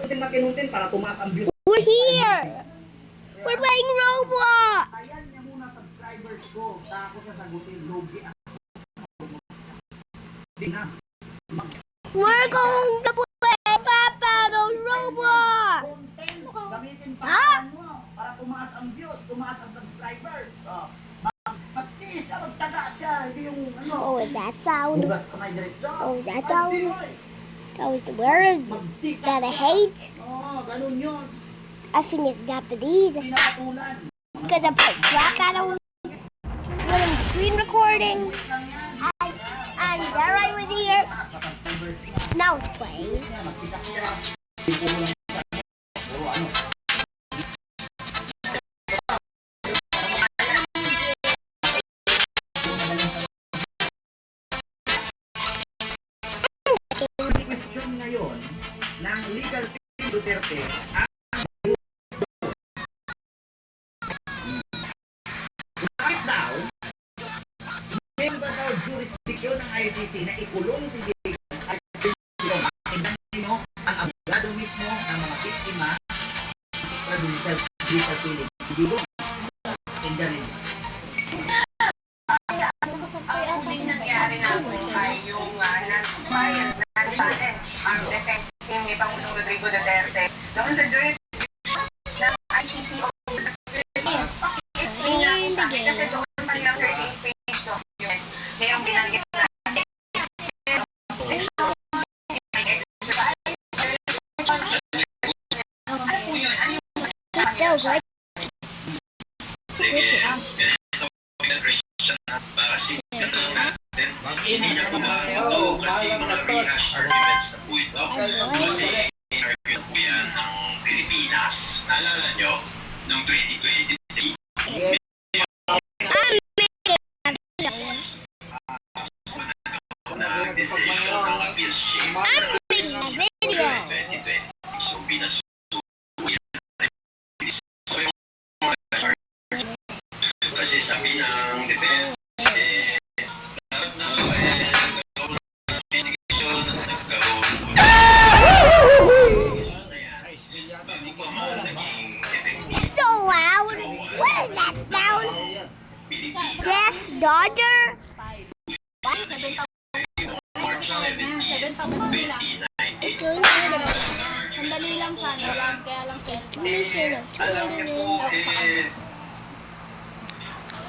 kinutin para tumaas ang views. We're here! We're playing Roblox! Ayan niya muna subscribers ko. Tako sa sagutin. Logi ako. Di na. We're going to play Slap Battle Roblox! Gamitin pa mo para tumaas ang views, tumaas ang subscribers. Mag-tis ka, magtaga siya. Hindi yung ano. Oh, is that sound? Bugas ka may diretso. Oh, is that sound? That was the word that I hate. Oo, ganun yun. I think it's Japanese. Pinakatulan. Because I played Slap Battle when I'm screen recording. And there I was here. Now it's playing. Question ngayon ng legal team Duterte ang bakit daw meron ba daw jurisdiction ng ICC na ikulong si Jacob at sino ang abogado mismo ng mga biktima sa judicial killing. Hindi mo. Hindi rin. Ang huling nangyari na po ay yung nagbayad na challenge ang defense team ni Pangulong Rodrigo Duterte doon sa jurisdiction ng ICC of the Philippines. Explain na po sa akin kasi doon sa nilang 38-page document mayroong binanggit na ano po yun? Ano yung Still good. Hindi na po ba ito kasi mga rehash arguments na po ito. Kasi argument po yan ng Pilipinas. Naalala nyo, noong 2023, na decision ng appeals chamber I'm making a video. 2020. So, pinasuko yan. So, yung kasi sabi ng defense, So loud. What is that sound? Deaf Dodger? It's going to Sandali lang sana lang, kaya lang sa alam niyo po,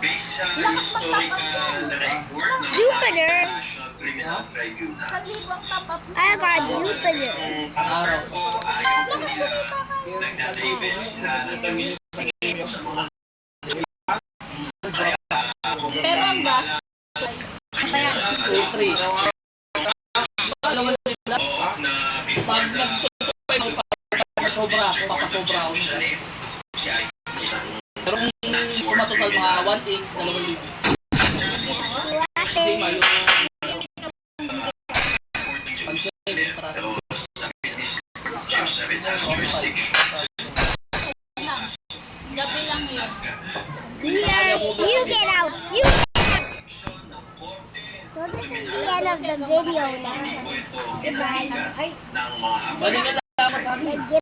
based sa historical record ng Jupiter. National Criminal Tribunal, I got Jupiter. ang araw po ayaw po nila nagdadivest na nagamit sa mga pero ang gas na before na Sobra, papasobra ako. siya ay isang Pero kung matotal mga 1.8, 2,000. Hindi malo. gabi lang yun. You get out. You Go to the end of the video now. ng mga Balikan lang sa amin.